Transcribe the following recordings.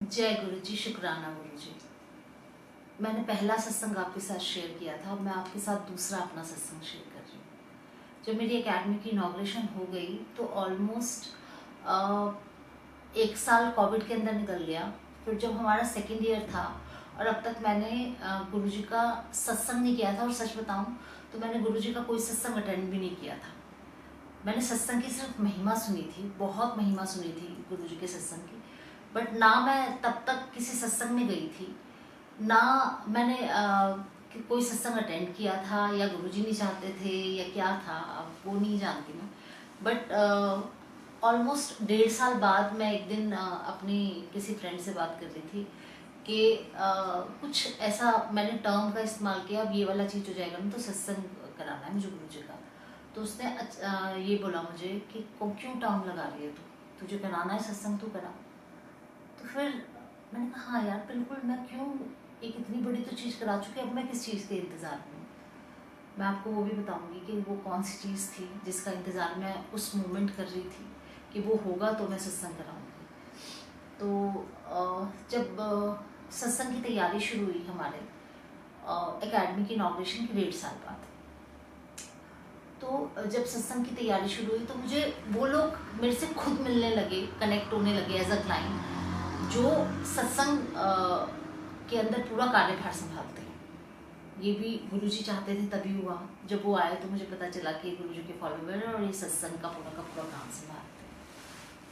जय गुरु जी, शुक्राना गुरु जी। मैंने पहला सत्संग आपके साथ शेयर किया था, अब मैं आपके साथ दूसरा अपना सत्संग शेयर कर रही हूँ। जब मेरी एकेडमी की इनॉग्रेशन हो गई तो ऑलमोस्ट 1 साल कोविड के अंदर निकल गया। फिर जब हमारा सेकेंड ईयर था और अब तक मैंने गुरु जी का सत्संग नहीं किया था, और सच बताऊँ तो मैंने गुरु जी का कोई सत्संग अटेंड भी नहीं किया था। मैंने सत्संग की सिर्फ महिमा सुनी थी, बहुत महिमा सुनी थी गुरु जी के सत्संग की, बट ना मैं तब तक किसी सत्संग में गई थी, ना मैंने कोई सत्संग अटेंड किया था, या गुरुजी नहीं चाहते थे या क्या था, अब वो नहीं जानती मैं। बट ऑलमोस्ट 1.5 साल बाद मैं एक दिन अपनी किसी फ्रेंड से बात कर रही थी कि कुछ ऐसा मैंने टर्म का इस्तेमाल किया, अब ये वाला चीज़ हो जाएगा ना तो सत्संग कराना है मुझे गुरुजी का। तो उसने ये बोला मुझे कि क्यों टर्म लगा रही है तुझे कराना है सत्संग, तू करा। तो फिर मैंने कहा हाँ यार बिल्कुल, मैं क्यों, एक इतनी बड़ी तो चीज़ करा चुकी, अब मैं किस चीज़ के इंतज़ार में हूँ। मैं आपको वो भी बताऊंगी कि वो कौन सी चीज़ थी जिसका इंतज़ार मैं उस मोमेंट कर रही थी कि वो होगा तो मैं सत्संग कराऊंगी। तो जब सत्संग की तैयारी शुरू हुई हमारे एकेडमी की इनॉग्रेशन के 1.5 साल बाद, तो जब सत्संग की तैयारी शुरू हुई तो मुझे वो लोग मेरे से खुद मिलने लगे, कनेक्ट होने लगे एज अ क्लाइंट, जो सत्संग के अंदर पूरा कार्यभार संभालते हैं। ये भी गुरुजी चाहते थे तभी हुआ। जब वो आए तो मुझे पता चला कि गुरुजी के फॉलोवर हैं और ये सत्संग का पूरा काम संभालते हैं।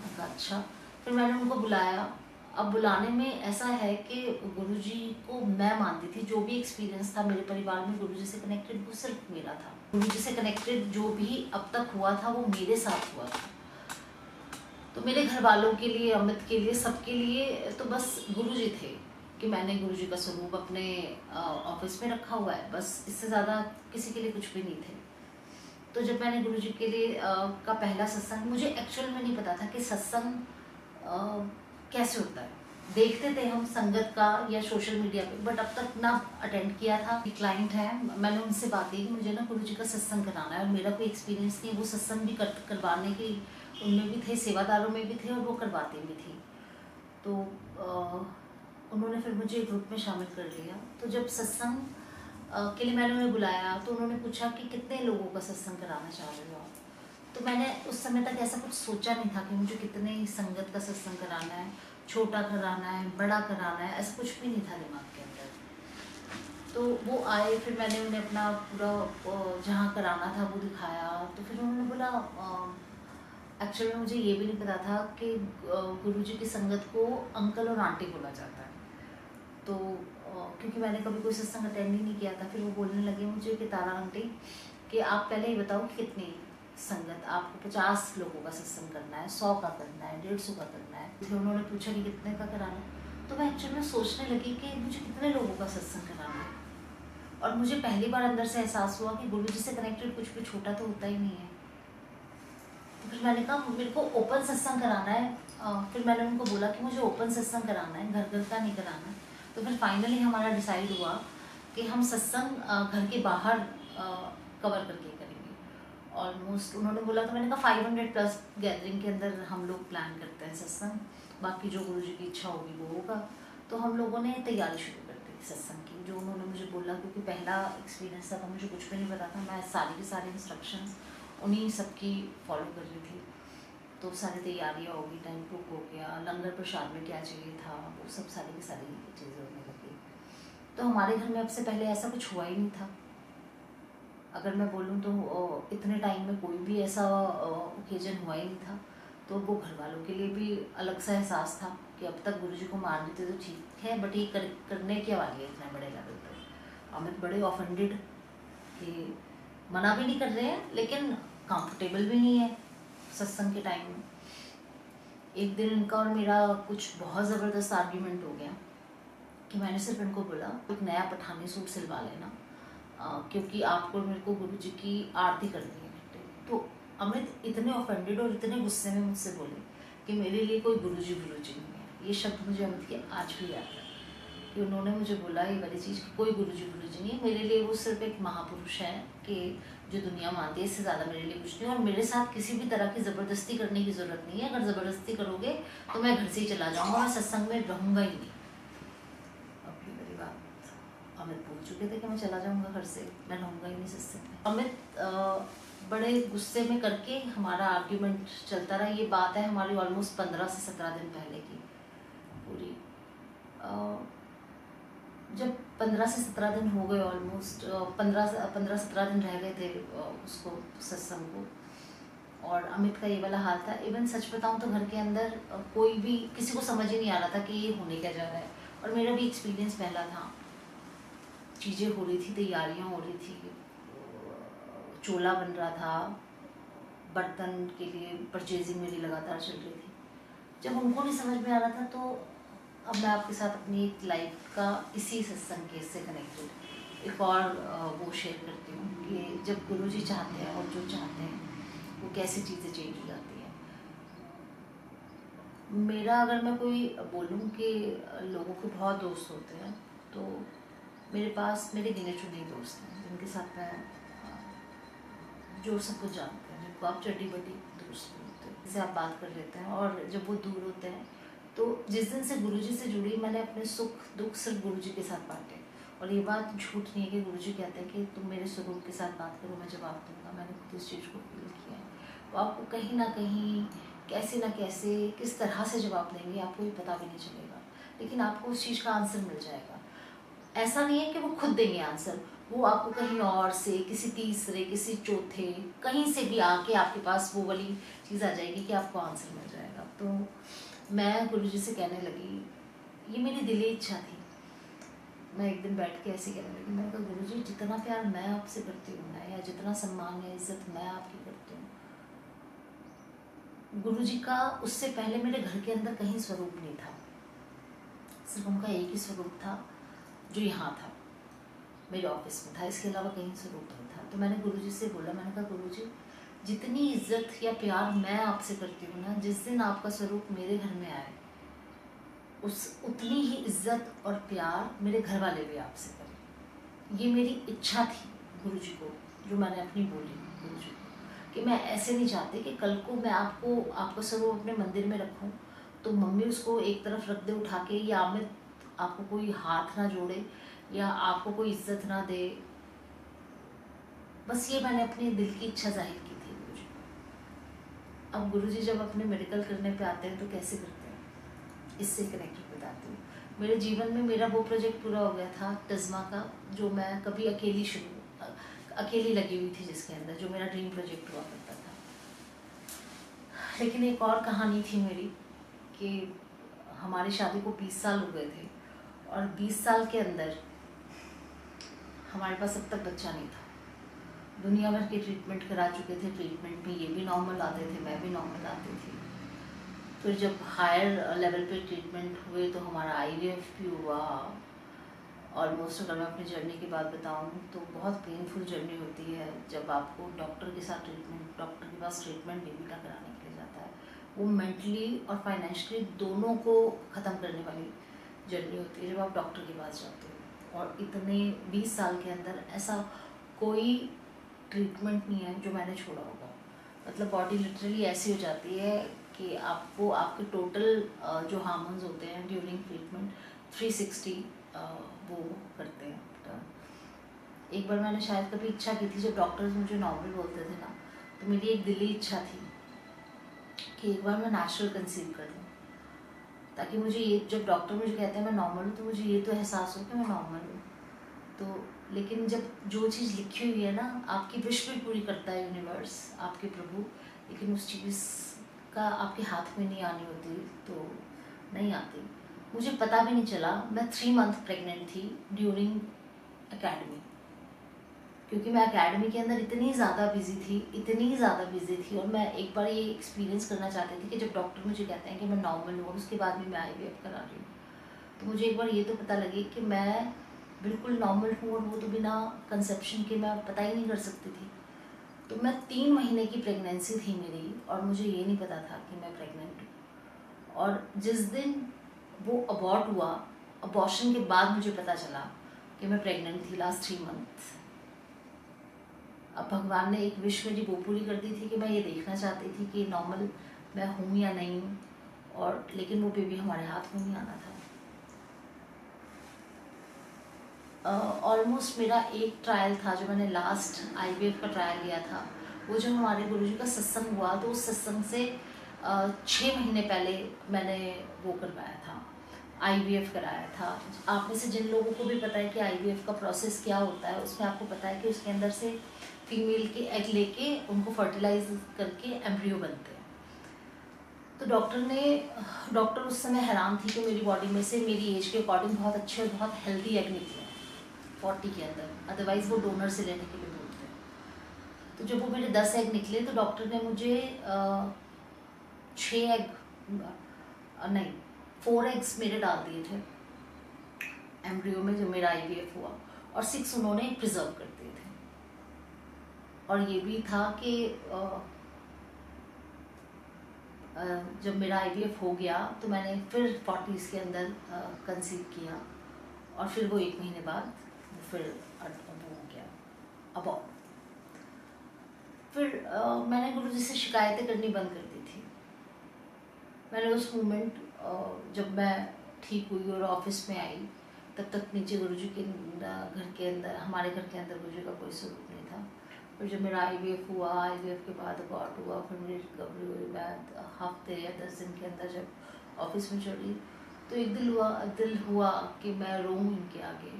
मैंने कहा अच्छा। फिर मैंने उनको बुलाया। अब बुलाने में ऐसा है कि गुरुजी को मैं मानती थी, जो भी एक्सपीरियंस था मेरे परिवार में गुरुजी से कनेक्टेड वो सिर्फ मेरा था। गुरुजी से कनेक्टेड जो भी अब तक हुआ था वो मेरे साथ हुआ था। तो मेरे घर वालों के लिए, अमित के लिए, सबके लिए तो बस गुरुजी थे कि मैंने गुरुजी का स्वरूप अपने ऑफिस में रखा हुआ है, बस इससे ज़्यादा किसी के लिए कुछ भी नहीं थे। तो जब मैंने गुरुजी के लिए का पहला सत्संग, मुझे एक्चुअल में नहीं पता था कि सत्संग कैसे होता है। देखते थे हम संगत का या सोशल मीडिया पे, बट अब तक ना अटेंड किया था। क्लाइंट है, मैंने उनसे बात की कि मुझे ना गुरुजी का सत्संग कराना है, और मेरा कोई एक्सपीरियंस नहीं, वो सत्संग भी करवाने की उनमें भी थे, सेवादारों में भी थे और वो करवाते भी थी। तो उन्होंने फिर मुझे ग्रुप में शामिल कर लिया। तो जब सत्संग के लिए मैंने उन्हें बुलाया तो उन्होंने पूछा कि कितने लोगों का सत्संग कराना चाह रहे हो आप। तो मैंने उस समय तक ऐसा कुछ सोचा नहीं था कि मुझे कितने संगत का सत्संग कराना है, छोटा कराना है, बड़ा कराना है, ऐसा कुछ भी नहीं था दिमाग के अंदर। तो वो आए, फिर मैंने उन्हें अपना पूरा जहाँ कराना था वो दिखाया। तो फिर उन्होंने बोला एक्चुअली मुझे ये भी नहीं पता था कि गुरुजी की संगत को अंकल और आंटी बोला जाता है। तो क्योंकि मैंने कभी कोई सत्संग अटेंड ही नहीं किया था, फिर वो बोलने लगे मुझे कि तारा आंटी कि आप पहले ही बताओ कि कितनी संगत, आपको 50 लोगों का सत्संग करना है, 100 का करना है, 150 का करना है। फिर उन्होंने पूछा कि कितने का कराना है। तो मैं एक्चुअली में सोचने लगी कि मुझे कितने लोगों का सत्संग कराना है, और मुझे पहली बार अंदर से एहसास हुआ कि गुरुजी से कनेक्टेड कुछ भी छोटा तो होता ही नहीं है। तो फिर मैंने कहा मेरे को ओपन सत्संग कराना है। फिर मैंने उनको बोला कि मुझे ओपन सत्संग कराना है, घर घर का नहीं कराना है। तो फिर फाइनली हमारा डिसाइड हुआ कि हम सत्संग घर के बाहर कवर करके करेंगे। ऑलमोस्ट उन्होंने बोला, तो मैंने कहा 500+ गैदरिंग के अंदर हम लोग प्लान करते हैं सत्संग, बाकी जो गुरुजी की इच्छा होगी वो होगा। तो हम लोगों ने तैयारी शुरू कर दी सत्संग की, जो उन्होंने मुझे बोला, क्योंकि पहला एक्सपीरियंस था तो मुझे कुछ भी नहीं पता था। मैं सारी की सारी इंस्ट्रक्शंस उन्हीं सबकी फॉलो कर रही थी। तो सारी तैयारियाँ होगी, टाइम बुक हो गया, लंगर प्रसाद में क्या चाहिए था, वो सब सारी की सारी चीज़ें होने लगी। तो हमारे घर में अब से पहले ऐसा कुछ हुआ ही नहीं था। अगर मैं बोलूँ तो इतने टाइम में कोई भी ऐसा ओकेजन हुआ ही नहीं था। तो वो घर वालों के लिए भी अलग सा एहसास था कि अब तक गुरुजी को मान लेते तो ठीक है, बट ये करने क्या वाली है इतने बड़े लेवल पर। अमित बड़े ऑफेंडेड कि मना भी नहीं कर रहे हैं लेकिन कंफर्टेबल भी नहीं है सत्संग के टाइम में। एक दिन इनका और मेरा कुछ बहुत ज़बरदस्त आर्ग्यूमेंट हो गया कि मैंने सिर्फ इनको बोला एक नया पठानी सूट सिलवा लेना, क्योंकि आपको मेरे को गुरुजी की आरती करनी है। तो अमित इतने ऑफेंडेड और इतने गुस्से में मुझसे बोले कि मेरे लिए कोई गुरुजी नहीं है। ये शब्द मुझे अमित के आज भी याद है कि उन्होंने मुझे बोला ये वाली चीज़ कि कोई गुरुजी नहीं है मेरे लिए, वो सिर्फ एक महापुरुष है कि जो दुनिया मानती है, इससे ज़्यादा मेरे लिए कुछ नहीं। और मेरे साथ किसी भी तरह की ज़बरदस्ती करने की ज़रूरत नहीं है। अगर ज़बरदस्ती करोगे तो मैं घर से ही चला जाऊँगा, मैं सत्संग में रहूँगा ही नहीं। अभी मेरी बात अमित बोल चुके थे कि मैं चला जाऊँगा घर से, मैं रहूँगा ही नहीं सत्संग में। अमित बड़े गुस्से में करके हमारा आर्ग्यूमेंट चलता रहा। ये बात है हमारी ऑलमोस्ट 15 से 17 दिन पहले की पूरी। जब 15 से 17 दिन हो गए, ऑलमोस्ट 15-17 दिन रह गए थे उसको सत्संग को, और अमित का ये वाला हाल था। इवन सच बताऊं तो घर के अंदर कोई भी किसी को समझ ही नहीं आ रहा था कि ये होने क्या जा रहा है। और मेरा भी एक्सपीरियंस पहला था, चीज़ें हो रही थी, तैयारियां हो रही थी, चोला बन रहा था, बर्तन के लिए परचेजिंग मेरी लगातार चल रही थी। जब उनको नहीं समझ में आ रहा था तो अब मैं आपके साथ अपनी एक लाइफ का इसी सत्संग केस से कनेक्टेड एक और वो शेयर करती हूँ कि जब गुरुजी चाहते हैं और जो चाहते हैं वो कैसी चीज़ें चेंज हो जाती हैं। मेरा अगर मैं कोई बोलूँ कि लोगों के बहुत दोस्त होते हैं, तो मेरे पास मेरे गिने चुने दोस्त हैं जिनके साथ मैं जो सब कुछ जानते हैं, जिनको आप चड्डी बड्डी दोस्त बोलते हैं, जिससे आप बात कर लेते हैं। और जब वो दूर होते हैं तो जिस दिन से गुरुजी से जुड़ी, मैंने अपने सुख दुख सिर्फ गुरुजी के साथ बांटे। और ये बात झूठ नहीं है कि गुरुजी कहते हैं कि तुम मेरे स्वरूप के साथ बात करो, मैं जवाब दूंगा। मैंने खुद इस चीज़ को फील किया है। वो आपको कहीं ना कहीं कैसे ना कैसे किस तरह से जवाब देंगे आपको भी पता भी नहीं चलेगा, लेकिन आपको उस चीज़ का आंसर मिल जाएगा। ऐसा नहीं है कि वो खुद देंगे आंसर, वो आपको कहीं और से, किसी तीसरे, किसी चौथे, कहीं से भी आके आपके पास वो वाली चीज़ आ जाएगी कि आपको आंसर मिल जाएगा। तो मैं गुरुजी से कहने लगी, ये मेरी दिली इच्छा थी। मैं एक दिन बैठ के ऐसे कहने लगी, मैंने कहा गुरुजी जितना प्यार मैं आपसे करती हूँ ना, या जितना सम्मान या इज्जत मैं आपकी करती हूँ, गुरुजी का उससे पहले मेरे घर के अंदर कहीं स्वरूप नहीं था। सिर्फ उनका एक ही स्वरूप था जो यहाँ था, मेरे ऑफिस में था, इसके अलावा कहीं स्वरूप नहीं था। तो मैंने गुरुजी से बोला, मैंने कहा गुरुजी जितनी इज्जत या प्यार मैं आपसे करती हूँ ना, जिस दिन आपका स्वरूप मेरे घर में आए उतनी ही इज्जत और प्यार मेरे घर वाले भी आपसे करें। ये मेरी इच्छा थी गुरुजी को, जो मैंने अपनी बोली गुरुजी को, कि मैं ऐसे नहीं चाहती कि कल को मैं आपका स्वरूप अपने मंदिर में रखूँ तो मम्मी उसको एक तरफ रख दे उठा के, या अमित आपको कोई हाथ ना जोड़े या आपको कोई इज्जत ना दे। बस ये मैंने अपनी दिल की इच्छा जाहिर की थी गुरुजी को। अब गुरुजी जब अपने मेडिकल करने पे आते हैं तो कैसे करते हैं, इससे कनेक्टेड बताती हूँ। मेरे जीवन में मेरा वो प्रोजेक्ट पूरा हो गया था टिज़्मा का, जो मैं कभी अकेली लगी हुई थी, जिसके अंदर जो मेरा ड्रीम प्रोजेक्ट हुआ करता था। लेकिन एक और कहानी थी मेरी कि हमारी शादी को 20 साल हो गए थे, और 20 साल के अंदर हमारे पास अब तक बच्चा नहीं था। दुनिया भर के ट्रीटमेंट करा चुके थे, ट्रीटमेंट में ये भी नॉर्मल आते थे, मैं भी नॉर्मल आती थी। फिर जब हायर लेवल पे ट्रीटमेंट हुए तो हमारा IVF भी हुआ। ऑलमोस्ट अगर मैं अपनी जर्नी की बात बताऊं तो बहुत पेनफुल जर्नी होती है जब आपको डॉक्टर के पास ट्रीटमेंट बेबी का कराने के लिए जाता है। वो मेंटली और फाइनेंशियली दोनों को ख़त्म करने वाली जर्नी होती है जब आप डॉक्टर के पास जाते हो। और इतने 20 साल के अंदर ऐसा कोई ट्रीटमेंट नहीं है जो मैंने छोड़ा होगा। मतलब बॉडी लिटरली ऐसी हो जाती है कि आपको आपके टोटल जो हार्मोन्स होते हैं ड्यूरिंग ट्रीटमेंट 360 वो करते हैं। तो एक बार मैंने शायद कभी इच्छा की थी, जब डॉक्टर्स मुझे नॉर्मल बोलते थे ना, तो मेरी एक दिली इच्छा थी कि एक बार मैं नेचुरल कंसीव कर लूँ, ताकि मुझे ये, जब डॉक्टर मुझे कहते हैं मैं नॉर्मल हूँ, तो मुझे ये तो एहसास हो कि मैं नॉर्मल हूँ। तो लेकिन जब जो चीज़ लिखी हुई है ना, आपकी विश भी पूरी करता है यूनिवर्स, आपके प्रभु, लेकिन उस चीज़ का आपके हाथ में नहीं आनी होती तो नहीं आती। मुझे पता भी नहीं चला, मैं 3 मंथ प्रेग्नेंट थी ड्यूरिंग एकेडमी, क्योंकि मैं एकेडमी के अंदर इतनी ज़्यादा बिजी थी। और मैं एक बार ये एक्सपीरियंस करना चाहती थी कि जब डॉक्टर मुझे कहते हैं कि मैं नॉर्मल हूँ, उसके बाद भी मैं IVF करा रही हूँ, तो मुझे एक बार ये तो पता लगे कि मैं बिल्कुल नॉर्मल हूँ, और वो तो बिना कंसेप्शन के मैं पता ही नहीं कर सकती थी। तो मैं 3 महीने की प्रेगनेंसी थी मेरी, और मुझे ये नहीं पता था कि मैं प्रेग्नेंट हूँ। और जिस दिन वो अबॉर्ट हुआ अबॉर्शन के बाद मुझे पता चला कि मैं प्रेग्नेंट थी लास्ट 3 मंथ। अब भगवान ने एक विश मेरी वो पूरी कर दी थी कि मैं ये देखना चाहती थी कि नॉर्मल मैं हूँ या नहीं हूँ, और लेकिन वो बेबी हमारे हाथ में नहीं आना था। ऑलमोस्ट मेरा एक ट्रायल था जो मैंने लास्ट IVF का ट्रायल लिया था, वो जो हमारे गुरुजी का सत्संग हुआ, तो उस सत्संग से 6 महीने पहले मैंने वो करवाया था, IVF कराया था। आप में से जिन लोगों को भी पता है कि IVF का प्रोसेस क्या होता है, उसमें आपको पता है कि उसके अंदर से फीमेल के एग लेके उनको फर्टिलाइज करके एम्ब्रियो बनते हैं। तो डॉक्टर उस समय हैरान थी कि मेरी बॉडी में से मेरी एज के अकॉर्डिंग बहुत अच्छे और बहुत हेल्दी एग निकले 40 के अंदर, अदरवाइज वो डोनर से लेने के लिए बोलते हैं। तो जब वो मेरे 10 एग निकले तो डॉक्टर ने मुझे 6 एग नहीं 4 एग्स मेरे डाल दिए थे एम्ब्रियो में जब मेरा IVF हुआ, और 6 उन्होंने प्रिजर्व कर दिए थे। और ये भी था कि जब मेरा IVF हो गया तो मैंने फिर 40s के अंदर कंसीव किया, और फिर वो 1 महीने बाद फिर वो हो गया अबॉर्ट। फिर मैंने गुरुजी से शिकायतें करनी बंद कर दी थी। मैंने उस मोमेंट जब मैं ठीक हुई और ऑफिस में आई, तब तक नीचे गुरुजी के घर के अंदर, हमारे घर के अंदर गुरुजी का कोई स्वरूप नहीं था। फिर जब मेरा IVF हुआ, IVF के बाद अबॉर्ट हुआ, फिर मेरी रिकवरी हुई, बाद हफ्ते या 10 दिन के अंदर जब ऑफिस में चली, तो एक दिल हुआ कि मैं रोऊं इनके आगे,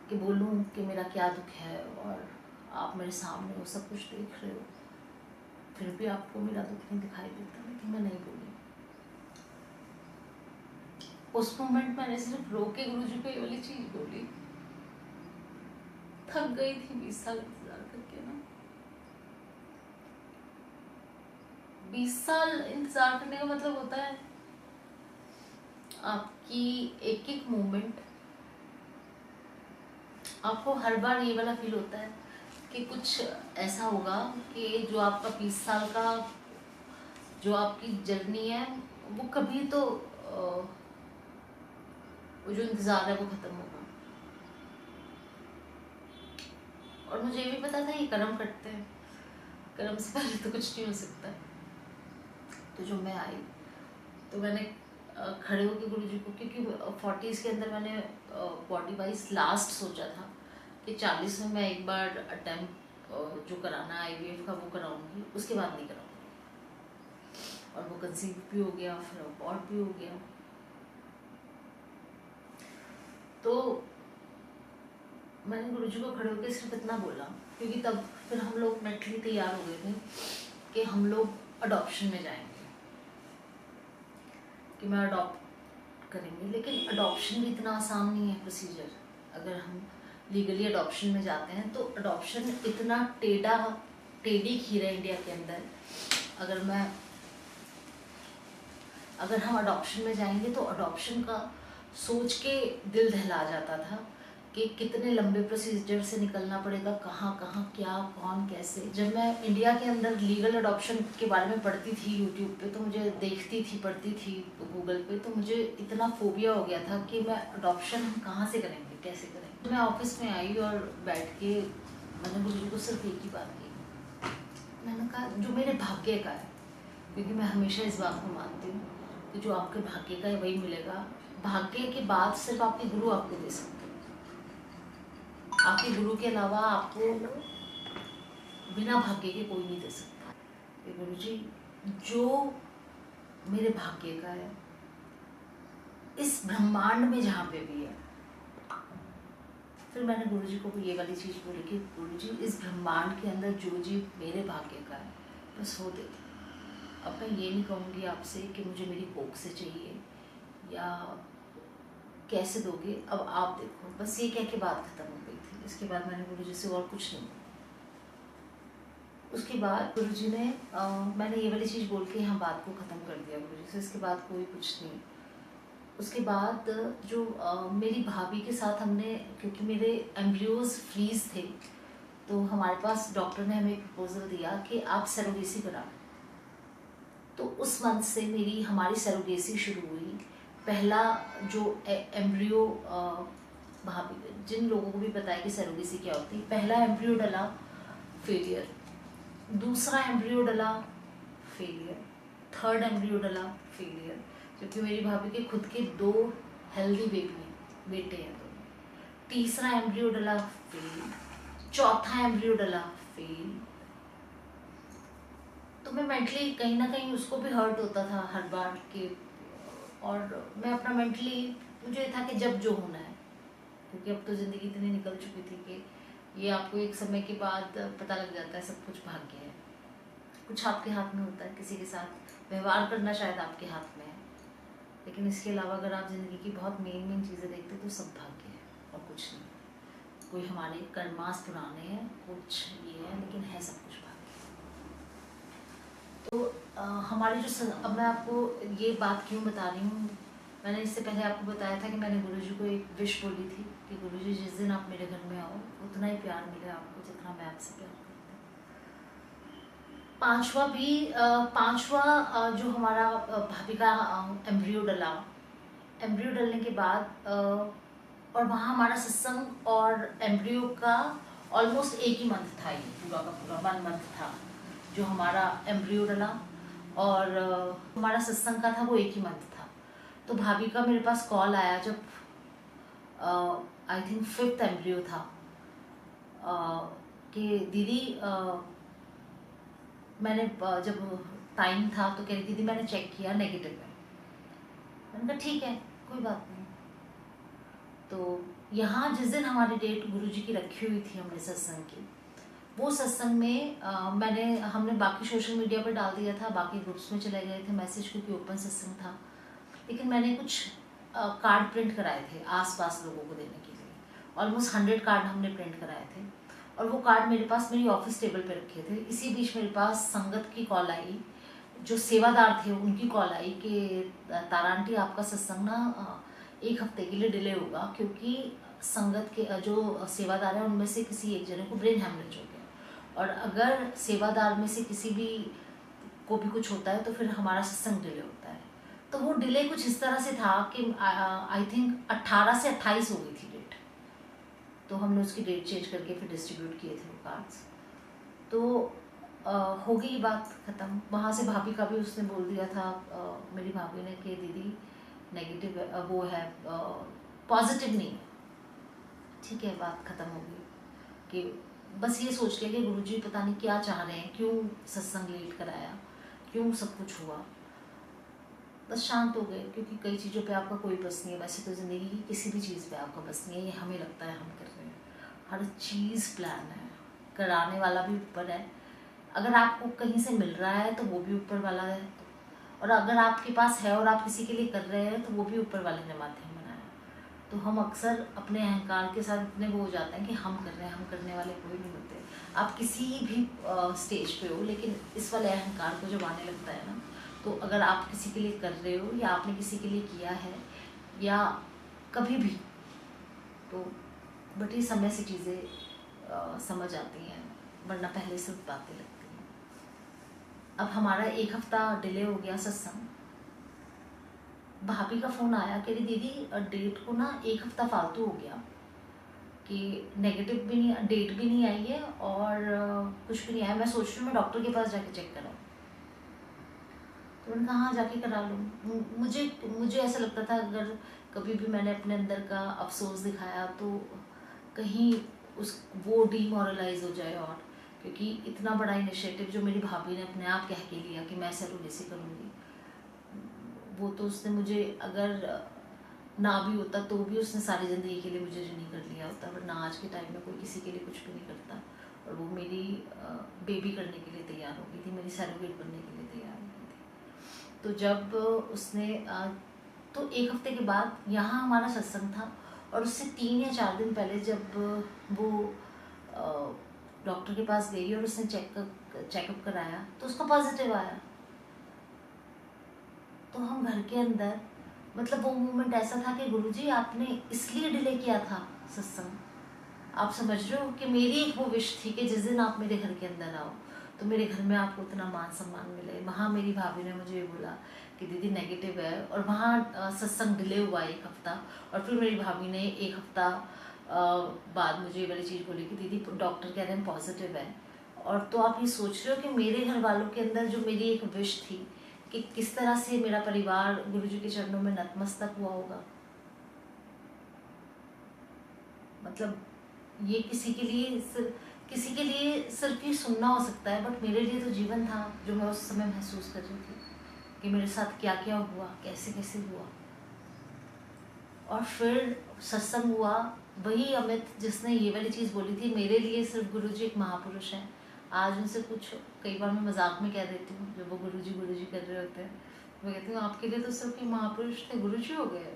कि बोलूं कि मेरा क्या दुख है, और आप मेरे सामने वो सब कुछ देख रहे हो, फिर भी आपको मेरा दुख नहीं दिखाई देता, लेकिन मैं नहीं बोली। उस मोमेंट मैंने सिर्फ रो के गुरुजी को ये वाली चीज बोली। थक गई थी 20 साल इंतजार करके ना। 20 साल इंतजार करने का मतलब होता है आपकी एक एक मोमेंट, आपको हर बार ये वाला फील होता है कि कुछ ऐसा होगा कि जो आपका 20 साल का जो आपकी जर्नी है वो कभी तो वो जो इंतजार है वो खत्म होगा। और मुझे ये भी पता था ये कर्म करते हैं, कर्म से पहले तो कुछ नहीं हो सकता। तो जो मैं आई तो मैंने खड़े होकर गुरुजी को, क्योंकि 40s के अंदर मैंने बॉडी वाइज लास्ट सोचा था कि 40 में मैं एक बार अटेम्प्ट जो कराना IVF का वो कराऊंगी, उसके बाद नहीं कराऊंगी। और वो कंसीव भी हो गया, फिर अबॉर्ट भी हो गया। तो मैंने गुरुजी को खड़े होकर सिर्फ इतना बोला, क्योंकि तब फिर हम लोग मेंटली तैयार हो गए थे कि हम लोग अडॉप्शन में जाएंगे, कि मैं अडॉप्ट करेंगे। लेकिन अडॉप्शन भी इतना आसान नहीं है प्रोसीजर। अगर हम लीगली अडॉप्शन में जाते हैं तो अडॉप्शन इतना टेढ़ी खीर है इंडिया के अंदर। अगर हम अडॉप्शन में जाएंगे तो अडॉप्शन का सोच के दिल दहला जाता था कि कितने लंबे प्रोसीजर से निकलना पड़ेगा, कहाँ कहाँ क्या कौन कैसे। जब मैं इंडिया के अंदर लीगल अडॉप्शन के बारे में पढ़ती थी यूट्यूब पे, तो मुझे देखती थी, पढ़ती थी गूगल पे, तो मुझे इतना फोबिया हो गया था कि मैं अडॉप्शन हम कहाँ से करेंगे, कैसे करेंगे। मैं ऑफिस में आई और बैठ के मैंने गुरुजी को सिर्फ एक ही बात की। मैंने कहा जो मेरे भाग्य का है, क्योंकि मैं हमेशा इस बात को मानती हूँ कि जो आपके भाग्य का है वही मिलेगा। भाग्य के बाद सिर्फ आपके गुरु आपको दे सकते हैं। आपके गुरु के अलावा आपको बिना भाग्य के कोई नहीं दे सकता। कि गुरुजी जो मेरे भाग्य का है, इस ब्रह्मांड में जहाँ पे भी है। फिर मैंने गुरुजी को भी ये वाली चीज़ बोली कि गुरुजी इस ब्रह्मांड के अंदर जो जीव मेरे भाग्य का है बस वो दे दो। अब मैं ये नहीं कहूँगी आपसे कि मुझे मेरी कोख से चाहिए या कैसे दोगे, अब आप देखो। बस ये कह के बात खत्म हो गई थी। इसके बाद मैंने गुरुजी से और कुछ नहीं बोला। उसके बाद गुरुजी ने मैंने ये वाली चीज़ बोल के यहाँ बात को ख़त्म कर दिया गुरुजी से। इसके बाद कोई कुछ नहीं। उसके बाद जो मेरी भाभी के साथ हमने, क्योंकि मेरे एम्ब्रियोज फ्रीज थे, तो हमारे पास डॉक्टर ने हमें प्रपोजल दिया कि आप सरोगेसी करा। तो उस मंथ से हमारी सरोगेसी शुरू हुई। पहला जो एम्ब्रियो, भाभी जिन लोगों को भी पता है कि सरोगेसी क्या होती है, पहला एम्ब्रियो डला, फेलियर। दूसरा एम्ब्रियो डला, फेलियर। थर्ड एम्ब्रियो डला, फेलियर। क्योंकि मेरी भाभी के खुद के 2 हेल्दी बेटे हैं दोनों। तीसरा एम्ब्रियो डला, फेल। चौथा एम्ब्रियो डला, फेल। तो मैं मेंटली कहीं ना कहीं उसको भी हर्ट होता था हर बार के, और मैं अपना मेंटली, मुझे था कि जब जो होना है, क्योंकि अब तो ज़िंदगी इतनी निकल चुकी थी कि ये आपको एक समय के बाद पता लग जाता है सब कुछ भाग्य है। कुछ आपके हाथ में होता है, किसी के साथ व्यवहार करना शायद आपके हाथ में है, लेकिन इसके अलावा अगर आप ज़िंदगी की बहुत मेन चीज़ें देखते तो सब भाग्य है और कुछ नहीं। कोई हमारे कर्मास पुराने हैं, कुछ ये है, लेकिन है सब कुछ भाग्य। तो हमारी अब मैं आपको ये बात क्यों बता रही हूँ, मैंने इससे पहले आपको बताया था कि मैंने गुरुजी को एक विश बोली थी कि गुरुजी जिस दिन आप मेरे घर में आओ उतना ही प्यार मिले आपको जितना मैं आपसे प्यार करती हूँ। पांचवा जो हमारा भाभी का एम्ब्रियो डलने के बाद और वहाँ हमारा सत्संग और एम्ब्रियो का ऑलमोस्ट एक ही मंथ था, ये पूरा का पूरा 1 मंथ था जो हमारा एम्ब्रियो डला, और हमारा सत्संग का था वो एक ही मंथ था। तो भाभी का मेरे पास कॉल आया जब आई थिंक 5th एम्ब्रियो था, कि दीदी मैंने जब टाइम था तो कह रही दीदी मैंने चेक किया नेगेटिव है। मैंने कहा ठीक है कोई बात नहीं। तो यहाँ जिस दिन हमारी डेट गुरुजी की रखी हुई थी हमने सत्संग की, वो सत्संग में हमने बाकी सोशल मीडिया पर डाल दिया था, बाकी ग्रुप्स में चले गए थे मैसेज, क्योंकि ओपन सत्संग था। लेकिन मैंने कुछ कार्ड प्रिंट कराए थे आसपास लोगों को देने के लिए, ऑलमोस्ट 100 कार्ड हमने प्रिंट कराए थे, और वो कार्ड मेरे पास मेरी ऑफिस टेबल पे रखे थे। इसी बीच मेरे पास संगत की कॉल आई, जो सेवादार थे उनकी कॉल आई कि तारा आंटी आपका सत्संग ना 1 हफ्ते के लिए डिले होगा, क्योंकि संगत के जो सेवादार हैं उनमें से किसी एक जने को ब्रेन हैमरेज हो गया, और अगर सेवादार में से किसी भी को भी कुछ होता है तो फिर हमारा सत्संग डिले होता है। तो वो डिले कुछ इस तरह से था कि आई थिंक 18 से 28 हो गई थी डेट, तो हमने उसकी डेट चेंज करके फिर डिस्ट्रीब्यूट किए थे वो कार्ड्स। तो हो गई बात ख़त्म। वहाँ से भाभी का भी उसने बोल दिया था, मेरी भाभी ने, कि दीदी नेगेटिव वो है, पॉजिटिव नहीं है। ठीक है, बात ख़त्म हो गई। कि बस ये सोच लिया कि गुरुजी पता नहीं क्या चाह रहे हैं, क्यों सत्संग लेट कराया, क्यों सब कुछ हुआ। बस शांत हो गए, क्योंकि कई चीज़ों पे आपका कोई बस नहीं है। वैसे तो ज़िंदगी की किसी भी चीज़ पे आपका बस नहीं है, ये हमें लगता है हम कर रहे हैं। हर चीज़ प्लान है, कराने वाला भी ऊपर है। अगर आपको कहीं से मिल रहा है तो वो भी ऊपर वाला है, और अगर आपके पास है और आप किसी के लिए कर रहे हैं तो वो भी ऊपर वाले ने माध्यम बनाया। तो हम अक्सर अपने अहंकार के साथ इतने वो हो जाते हैं कि हम कर रहे हैं, हम करने वाले कोई नहीं होते। आप किसी भी स्टेज पे हो, लेकिन इस वाले अहंकार को जब आने लगता है ना, तो अगर आप किसी के लिए कर रहे हो या आपने किसी के लिए किया है या कभी भी, तो बड़ी समय से चीज़ें समझ आती हैं, वरना पहले से बातें लगती हैं। अब हमारा 1 हफ्ता डिले हो गया सत्संग। भाभी का फ़ोन आया कि दीदी डेट को ना 1 हफ्ता फालतू हो गया, कि नेगेटिव भी नहीं, डेट भी नहीं आई है और कुछ भी नहीं आया। मैं सोच रही हूँ मैं डॉक्टर के पास जाके चेक कराऊँ। तो मैंने कहा हाँ जाके करा लूँ। मुझे ऐसा लगता था अगर कभी भी मैंने अपने अंदर का अफसोस दिखाया तो कहीं वो डीमोरलाइज हो जाए, और क्योंकि इतना बड़ा इनिशिएटिव जो मेरी भाभी ने अपने आप कह के लिया कि मैं सरोगेसी करूँगी, वो तो उसने मुझे, अगर ना भी होता तो भी उसने सारी ज़िंदगी के लिए मुझे नहीं कर लिया होता, वरना आज के टाइम में कोई किसी के लिए कुछ भी नहीं करता। और वो मेरी बेबी करने के लिए तैयार हो गई थी, मेरी सरोगेट बनने के लिए तैयार हो गई थी। तो जब उसने तो 1 हफ्ते के बाद यहाँ हमारा सत्संग था, और उससे 3 या 4 दिन पहले जब वो डॉक्टर के पास गई और उसने चेकअप कराया तो उसका पॉजिटिव आया। तो हम घर के अंदर, मतलब वो मोमेंट ऐसा था कि गुरुजी आपने इसलिए डिले किया था सत्संग। आप समझ रहे हो कि मेरी एक वो विश थी कि जिस दिन आप मेरे घर के अंदर आओ तो मेरे घर में आपको उतना मान सम्मान मिले। वहाँ मेरी भाभी ने मुझे ये बोला कि दीदी नेगेटिव है, और वहाँ सत्संग डिले हुआ 1 हफ्ता, और फिर मेरी भाभी ने 1 हफ्ता बाद मुझे ये वाली चीज़ बोली कि दीदी डॉक्टर कह रहे हैं पॉजिटिव है। और तो आप ये सोच रहे हो कि मेरे घर वालों के अंदर जो मेरी एक विश थी कि किस तरह से मेरा परिवार गुरुजी के चरणों में नतमस्तक हुआ होगा। मतलब ये किसी के लिए सिर्फ ही सुनना हो सकता है, बट मेरे लिए तो जीवन था जो मैं उस समय महसूस कर रही थी कि मेरे साथ क्या क्या हुआ, कैसे कैसे हुआ। और फिर सत्संग हुआ, वही अमित जिसने ये वाली चीज़ बोली थी, मेरे लिए सिर्फ गुरुजी एक महापुरुष हैं। आज उनसे कुछ कई बार मैं मजाक में कह देती हूँ, जब वो गुरुजी कर रहे होते हैं, मैं कहती हूँ आपके लिए तो सिर्फ ये महापुरुष थे, गुरुजी हो गए।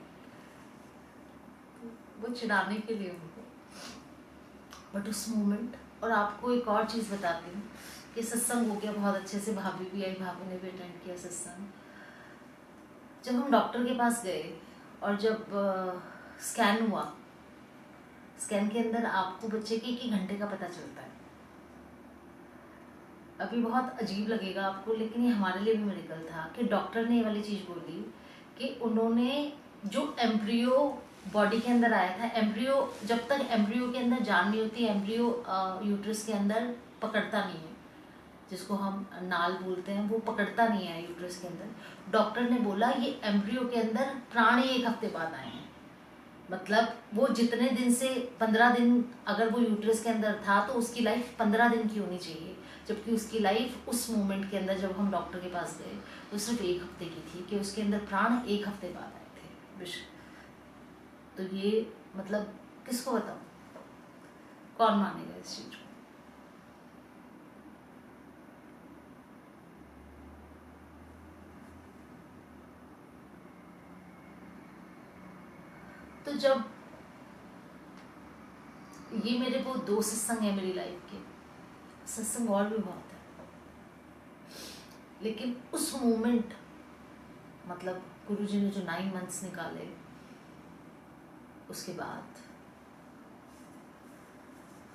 वो चिढ़ाने के लिए उनको, बट उस मोमेंट। और आपको एक और चीज़ बताती हूँ कि सत्संग हो गया बहुत अच्छे से, भाभी भी आई, भाभी ने भी अटेंड किया सत्संग। जब हम डॉक्टर के पास गए और जब स्कैन हुआ, स्कैन के अंदर आपको बच्चे के 1 घंटे का पता चलता है। अभी बहुत अजीब लगेगा आपको, लेकिन ये हमारे लिए भी मेडिकल था कि डॉक्टर ने ये वाली चीज़ बोली कि उन्होंने जो एम्ब्रियो बॉडी के अंदर आया था, एम्ब्रियो जब तक एम्ब्रियो के अंदर जान नहीं होती, एम्ब्रियो यूट्रस के अंदर पकड़ता नहीं है, जिसको हम नाल बोलते हैं, वो पकड़ता नहीं है यूट्रस के अंदर। डॉक्टर ने बोला ये एम्ब्रियो के अंदर प्राण 1 हफ्ते बाद आए हैं। मतलब वो जितने दिन से 15 दिन अगर वो यूट्रस के अंदर था तो उसकी लाइफ 15 दिन की होनी चाहिए, जबकि उसकी लाइफ उस मोमेंट के अंदर जब हम डॉक्टर के पास गए तो सिर्फ 1 हफ्ते की थी, कि उसके अंदर प्राण 1 हफ्ते बाद आए थे विश। तो ये मतलब किसको बताऊं, कौन मानेगा इस चीज को। तो जब ये मेरे वो 2 सत्संग है मेरी लाइफ के, सत्संग और भी बहुत है, लेकिन उस मोमेंट मतलब गुरुजी ने जो 9 मंथ्स निकाले, उसके बाद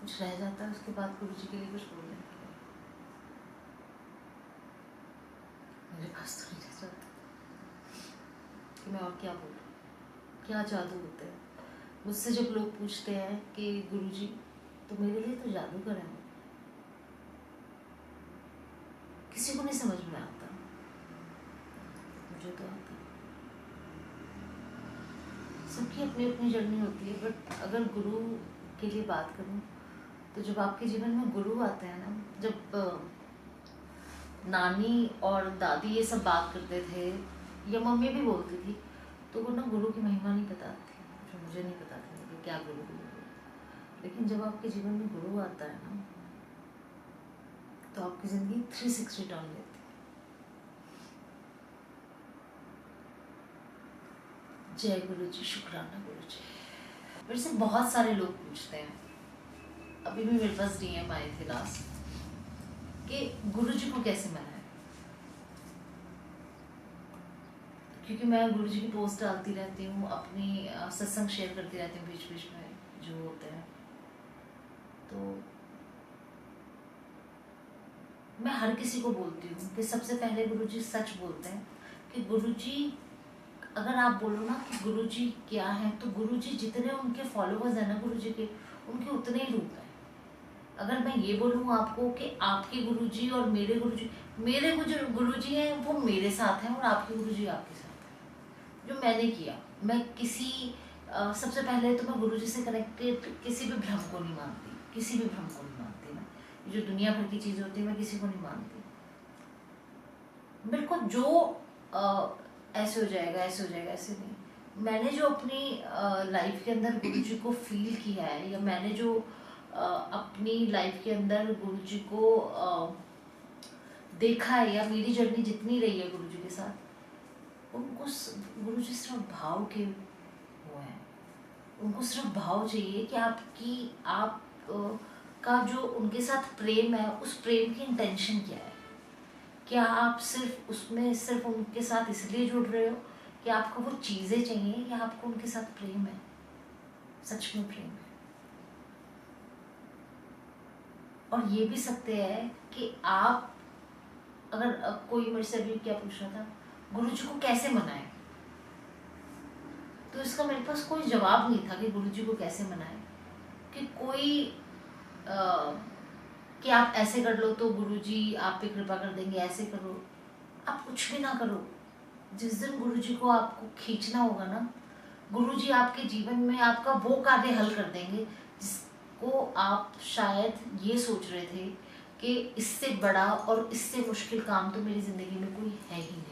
कुछ रह जाता है, उसके बाद गुरुजी के लिए कुछ बोलने के लिए मेरे पास तो नहीं रह जाता कि मैं और क्या बोलूं, क्या जादू होते हैं। मुझसे जब लोग पूछते हैं कि गुरुजी तो मेरे लिए तो जादूगर है, किसी को नहीं समझ में आता, मुझे तो आता। सबकी अपनी अपनी जर्नी होती है, बट अगर गुरु के लिए बात करूं तो जब आपके जीवन में गुरु आते हैं ना, जब नानी और दादी ये सब बात करते थे या मम्मी भी बोलती थी, तो वो ना गुरु की महिमा नहीं बताती, जो मुझे नहीं पता था कि क्या गुरु गुरु। लेकिन जब आपके जीवन में गुरु आता है ना, तो आपकी ज़िंदगी 360 टर्न लेती है। जय गुरु जी, शुक्राना गुरु जी। मेरे से बहुत सारे लोग पूछते हैं, अभी भी मेरे पास DM आए थे लास्ट, कि गुरुजी को कैसे मनाएं, क्योंकि मैं गुरुजी की पोस्ट डालती रहती हूँ, अपनी सत्संग शेयर करती रहती हूँ बीच बीच में जो होते हैं। तो मैं हर किसी को बोलती हूँ कि सबसे पहले गुरुजी सच बोलते हैं कि गुरुजी, अगर आप बोलो ना कि गुरुजी क्या है, तो गुरुजी जितने उनके फॉलोअर्स हैं ना गुरुजी के, उनके उतने ही रूप हैं। अगर मैं ये बोलूँ आपको कि आपके गुरुजी और मेरे गुरुजी हैं वो मेरे साथ हैं, और आपके गुरुजी आपके साथ हैं, जो मैंने किया। मैं किसी सबसे पहले तो मैं गुरुजी से कनेक्टेड किसी भी भ्रम को नहीं मानती, किसी भी भ्रम को नहीं मानती। मैं जो दुनिया भर की चीज़ होती है मैं किसी को नहीं मानती। बिल्कुल जो ऐसे हो जाएगा ऐसे हो जाएगा, ऐसे नहीं। मैंने जो अपनी लाइफ के अंदर गुरुजी को फील किया है, या मैंने जो अपनी लाइफ के अंदर गुरुजी को देखा है, या मेरी जर्नी जितनी रही है गुरुजी के साथ, उनको गुरुजी सिर्फ भाव के वो हैं। उनको सिर्फ भाव चाहिए कि आप का जो उनके साथ प्रेम है, उस प्रेम की इंटेंशन क्या है। क्या आप सिर्फ उसमें सिर्फ उनके साथ इसलिए जुड़ रहे हो कि आपको वो चीज़ें चाहिए, या आपको उनके साथ प्रेम है, सच में प्रेम है। और ये भी सत्य है कि आप अगर कोई मेरे से अभी क्या पूछ रहा था, गुरु जी को कैसे मनाएं, तो इसका मेरे पास कोई जवाब नहीं था कि गुरु जी को कैसे मनाएं। कि कोई आ, कि आप ऐसे कर लो तो गुरु जी आप पे कृपा कर देंगे, ऐसे करो। आप कुछ भी ना करो, जिस दिन गुरु जी को आपको खींचना होगा ना, गुरु जी आपके जीवन में आपका वो कार्य हल कर देंगे जिसको आप शायद ये सोच रहे थे कि इससे बड़ा और इससे मुश्किल काम तो मेरी जिंदगी में कोई है ही नहीं।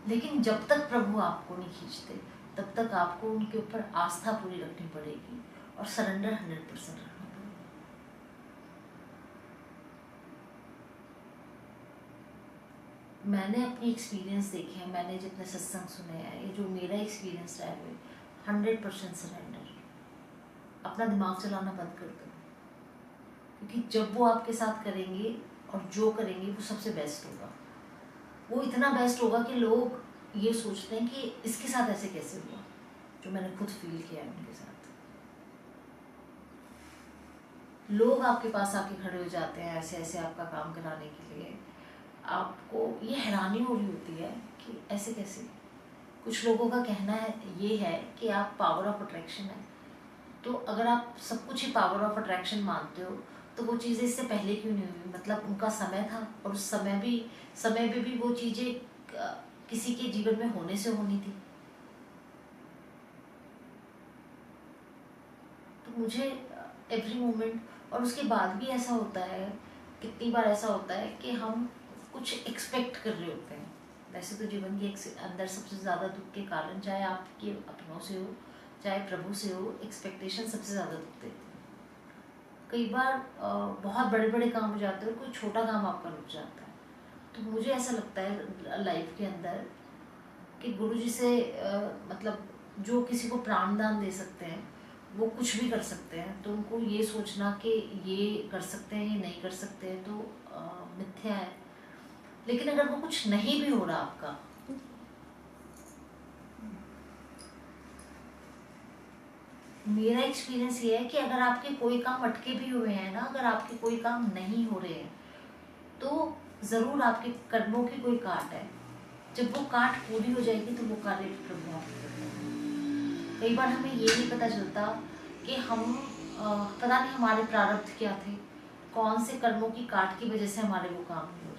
लेकिन जब तक प्रभु आपको नहीं खींचते तब तक आपको उनके ऊपर आस्था पूरी रखनी पड़ेगी और सरेंडर 100% रखना पड़ेगा। मैंने अपनी एक्सपीरियंस देखे हैं, मैंने जितने सत्संग सुने हैं, ये जो मेरा एक्सपीरियंस रहा है 100% सरेंडर। अपना दिमाग चलाना बंद कर दो, क्योंकि जब वो आपके साथ करेंगे और जो करेंगे वो सबसे बेस्ट होगा। वो इतना बेस्ट होगा कि लोग ये सोचते हैं कि इसके साथ ऐसे कैसे हुआ, जो मैंने खुद फील किया है उनके साथ। लोग आपके पास आके खड़े हो जाते हैं ऐसे ऐसे आपका काम कराने के लिए। आपको ये हैरानी हो रही होती है कि ऐसे कैसे। कुछ लोगों का कहना है ये है कि आप पावर ऑफ अट्रैक्शन है, तो अगर आप सब कुछ ही पावर ऑफ अट्रैक्शन मानते हो तो वो चीज़ें इससे पहले क्यों नहीं हुई। मतलब उनका समय था और उस समय में भी वो चीज़ें किसी के जीवन में होने से होनी थी। तो मुझे एवरी मोमेंट, और उसके बाद भी ऐसा होता है, कितनी बार ऐसा होता है कि हम कुछ एक्सपेक्ट कर रहे होते हैं। वैसे तो जीवन के अंदर सबसे ज़्यादा दुख के कारण, चाहे आपके अपनों से हो चाहे प्रभु से हो, एक्सपेक्टेशन सबसे ज़्यादा दुख देती है। कई बार बहुत बड़े बड़े काम हो जाते हैं और कोई छोटा काम आपका रुक जाता है। तो मुझे ऐसा लगता है लाइफ के अंदर कि गुरु जी से मतलब जो किसी को प्राणदान दे सकते हैं वो कुछ भी कर सकते हैं। तो उनको ये सोचना कि ये कर सकते हैं ये नहीं कर सकते हैं तो मिथ्या है। लेकिन अगर वो कुछ नहीं भी हो रहा आपका, मेरा एक्सपीरियंस ये है कि अगर आपके कोई काम अटके भी हुए हैं ना, अगर आपके कोई काम नहीं हो रहे हैं तो ज़रूर आपके कर्मों की कोई काट है। जब वो काट पूरी हो जाएगी तो वो कार्य प्रभु आपको करेंगे। कई बार हमें ये नहीं पता चलता कि हम पता नहीं हमारे प्रारब्ध क्या थे, कौन से कर्मों की काट की वजह से हमारे वो काम नहीं हो